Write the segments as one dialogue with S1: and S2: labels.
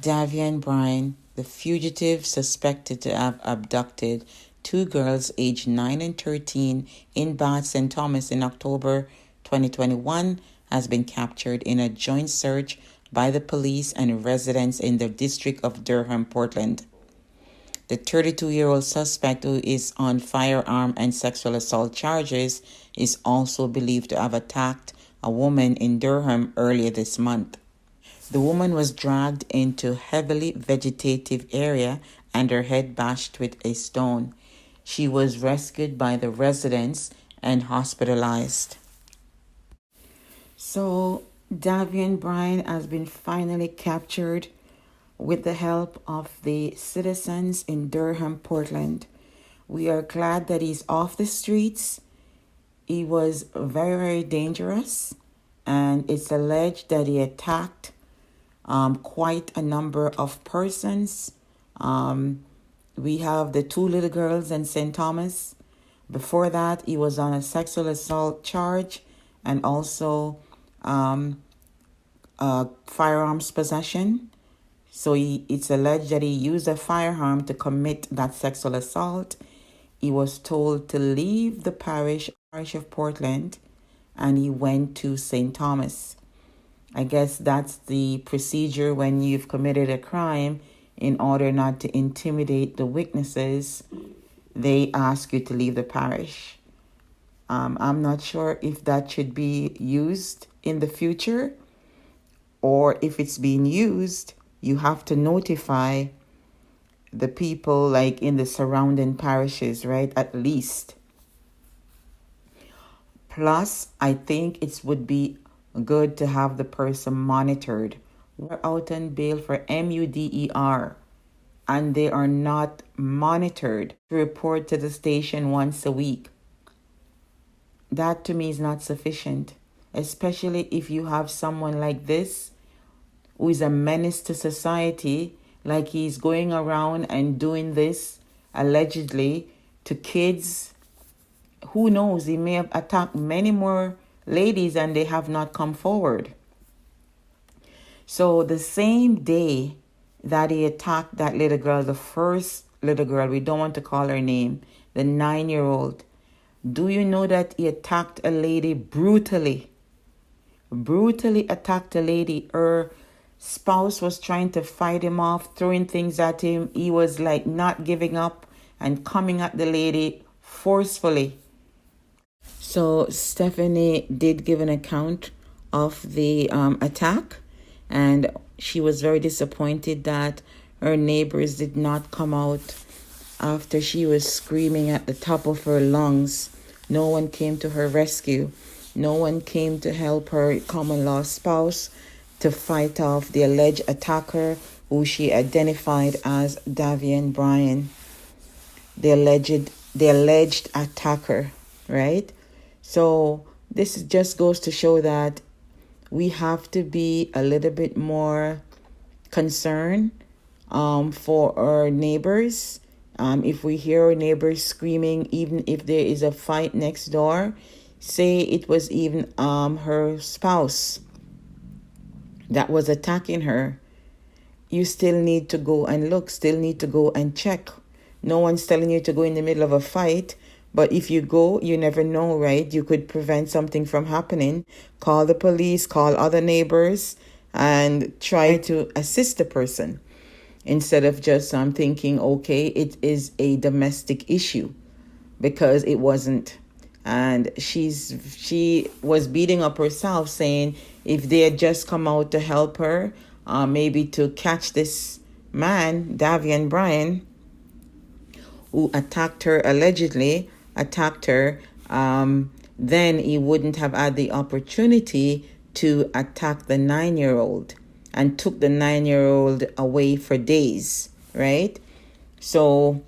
S1: DAVIAN Bryan, the fugitive suspected to have abducted two girls aged 9 and 13 in Bath St. Thomas in October 2021, has been captured in a joint search by the police and residents in the district of Durham, Portland. The 32-year-old suspect, who is on firearm and sexual assault charges, is also believed to have attacked a woman in Durham earlier this month. The woman was dragged into a heavily vegetative area and her head bashed with a stone. She was rescued by the residents and hospitalized. So, DAVIAN Bryan has been finally captured with the help of the citizens in Durham, Portland. We are glad that he's off the streets. He was very, very dangerous, and it's alleged that he attacked quite a number of persons. We have the two little girls in St. Thomas. Before that, he was on a sexual assault charge and also firearms possession. So it's alleged that he used a firearm to commit that sexual assault. He was told to leave the parish of Portland, and he went to St. Thomas. I guess that's the procedure when you've committed a crime. In order not to intimidate the witnesses, they ask you to leave the parish. I'm not sure if that should be used in the future, or if it's being used, you have to notify the people like in the surrounding parishes, right? At least. Plus, I think it would be good to have the person monitored. We're out on bail for MUDER, and they are not monitored to report to the station once a week. That to me is not sufficient, especially if you have someone like this who is a menace to society, like he's going around and doing this allegedly to kids. Who knows, he may have attacked many more ladies and they have not come forward. So the same day that he attacked that little girl, the first little girl, we don't want to call her name, the 9-year-old, do you know that he attacked a lady brutally? Brutally attacked a lady. Her spouse was trying to fight him off, throwing things at him. He was like not giving up and coming at the lady forcefully. So Stephanie did give an account of the attack, and she was very disappointed that her neighbors did not come out after she was screaming at the top of her lungs. No one came to her rescue. No one came to help her common-law spouse to fight off the alleged attacker, who she identified as DAVIAN Bryan, the alleged attacker, right? So this just goes to show that we have to be a little bit more concerned for our neighbors. If we hear our neighbors screaming, even if there is a fight next door, say it was even her spouse that was attacking her, you still need to go and look, still need to go and check. No one's telling you to go in the middle of a fight, but if you go, you never know, right? You could prevent something from happening. Call the police, call other neighbors, and try to assist the person instead of just thinking, okay, it is a domestic issue, because it wasn't. And she was beating up herself, saying if they had just come out to help her, maybe to catch this man, DAVIAN Bryan, who allegedly attacked her, then he wouldn't have had the opportunity to attack the 9-year-old and took the 9-year-old away for days, right? So,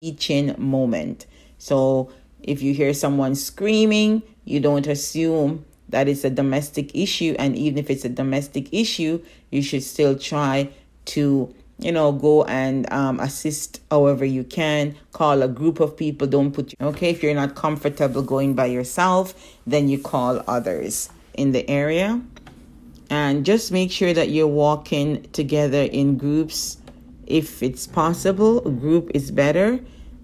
S1: teaching moment. So, if you hear someone screaming, you don't assume that it's a domestic issue. And even if it's a domestic issue, you should still try to go and assist however you can. Call a group of people. If you're not comfortable going by yourself, then you call others in the area. And just make sure that you're walking together in groups. If it's possible, a group is better.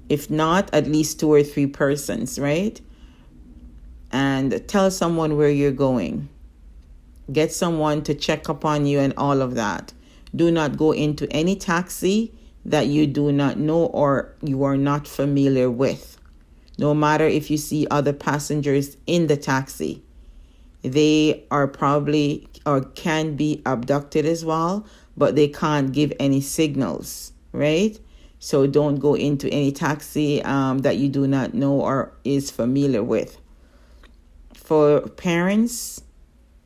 S1: If not, at least 2 or 3 persons, right? And tell someone where you're going. Get someone to check up on you and all of that. Do not go into any taxi that you do not know or you are not familiar with. No matter if you see other passengers in the taxi, they are probably or can be abducted as well, but they can't give any signals, right? So don't go into any taxi that you do not know or is familiar with. For parents,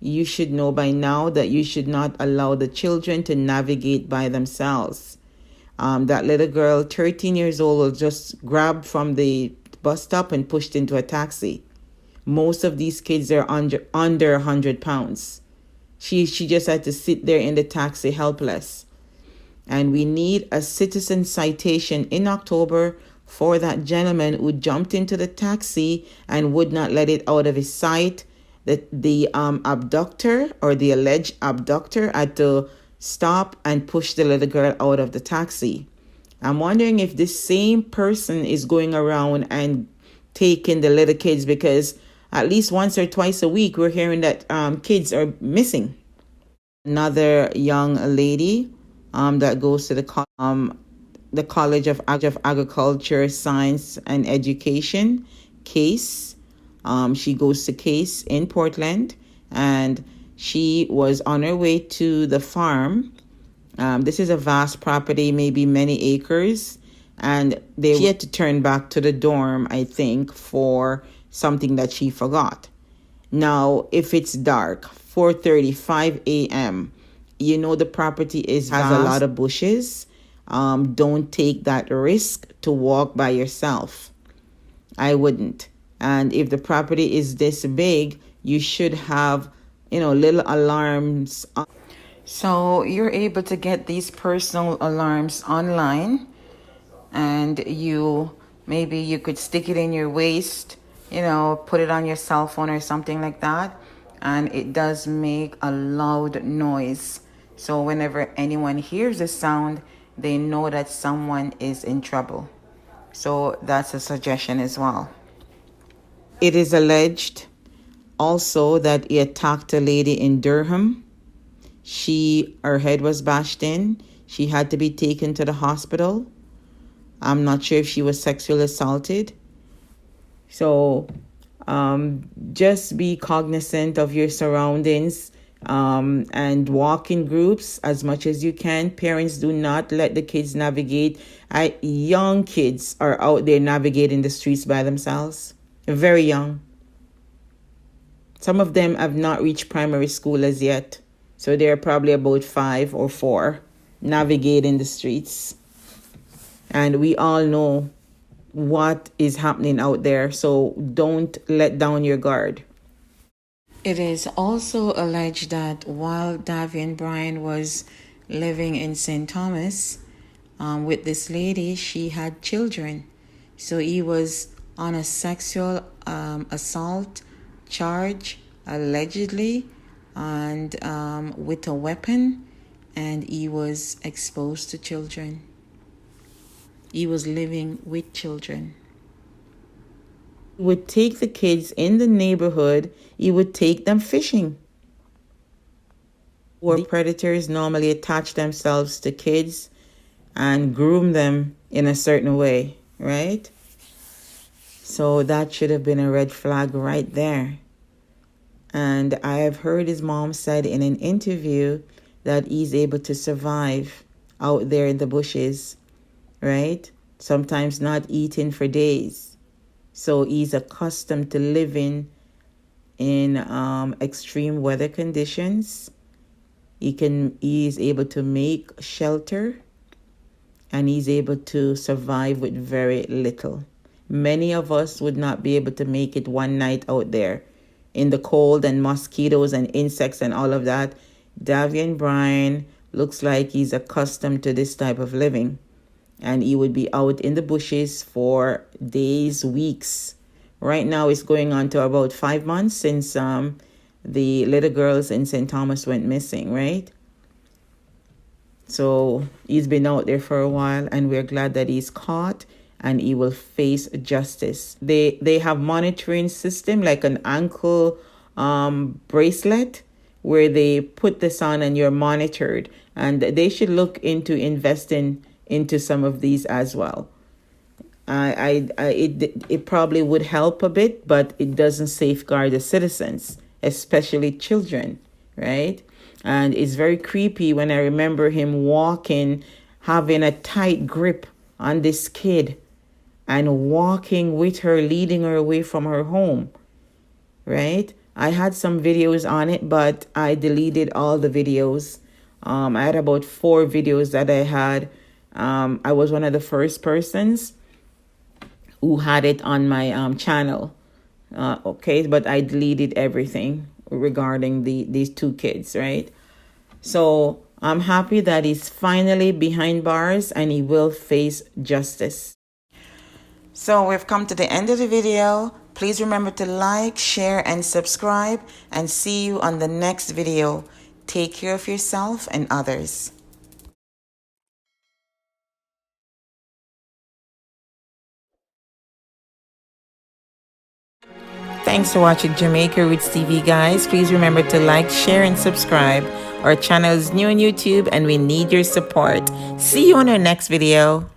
S1: you should know by now that you should not allow the children to navigate by themselves. That little girl, 13 years old, was just grabbed from the bus stop and pushed into a taxi. Most of these kids are under 100 pounds. She just had to sit there in the taxi helpless. And we need a citizen citation in October for that gentleman who jumped into the taxi and would not let it out of his sight. The abductor or the alleged abductor had to stop and push the little girl out of the taxi. I'm wondering if this same person is going around and taking the little kids, because at least once or twice a week we're hearing that kids are missing. Another young lady that goes to the College of Agriculture, Science and Education, CASE. She goes to CASE in Portland, and she was on her way to the farm. This is a vast property, maybe many acres, and she had to turn back to the dorm, I think, for something that she forgot. Now, if it's dark, 4:35 a.m., you know the property has a lot of bushes. Don't take that risk to walk by yourself. I wouldn't. And if the property is this big, you should have, little alarms. So you're able to get these personal alarms online, and maybe you could stick it in your waist, put it on your cell phone or something like that. And it does make a loud noise. So whenever anyone hears a sound, they know that someone is in trouble. So that's a suggestion as well. It is alleged also that he attacked a lady in Durham. Her head was bashed in. She had to be taken to the hospital. I'm not sure if she was sexually assaulted. So just be cognizant of your surroundings and walk in groups as much as you can. Parents, do not let the kids navigate. Young kids are out there navigating the streets by themselves. Very young. Some of them have not reached primary school as yet. So they're probably about 5 or 4 navigating the streets. And we all know what is happening out there. So don't let down your guard. It is also alleged that while Davian Bryan was living in St. Thomas with this lady, she had children. So he was on a sexual assault charge, allegedly, and with a weapon, and he was exposed to children. He was living with children. He would take the kids in the neighborhood, he would take them fishing. War predators normally attach themselves to kids and groom them in a certain way, right? So that should have been a red flag right there. And I have heard his mom said in an interview that he's able to survive out there in the bushes, right? Sometimes not eating for days. So he's accustomed to living in extreme weather conditions. He is able to make shelter, and he's able to survive with very little. Many of us would not be able to make it one night out there in the cold and mosquitoes and insects and all of that. Davian Bryan looks like he's accustomed to this type of living, and he would be out in the bushes for days, weeks. Right now it's going on to about 5 months since the little girls in St. Thomas went missing, right? So he's been out there for a while, and we're glad that he's caught and he will face justice. They have monitoring system like an ankle bracelet where they put this on and you're monitored, and they should look into investing into some of these as well. It probably would help a bit, but it doesn't safeguard the citizens, especially children, right? And it's very creepy when I remember him walking, having a tight grip on this kid and walking with her, leading her away from her home, right? I had some videos on it, but I deleted all the videos. I had about 4 videos that I had. I was one of the first persons who had it on my channel. Okay, but I deleted everything regarding these 2 kids, right? So I'm happy that he's finally behind bars and he will face justice. So we've come to the end of the video. Please remember to like, share, and subscribe, and see you on the next video. Take care of yourself and others. Thanks for watching Jamaica Roots TV, guys. Please remember to like, share, and subscribe. Our channel is new on YouTube and we need your support. See you on our next video.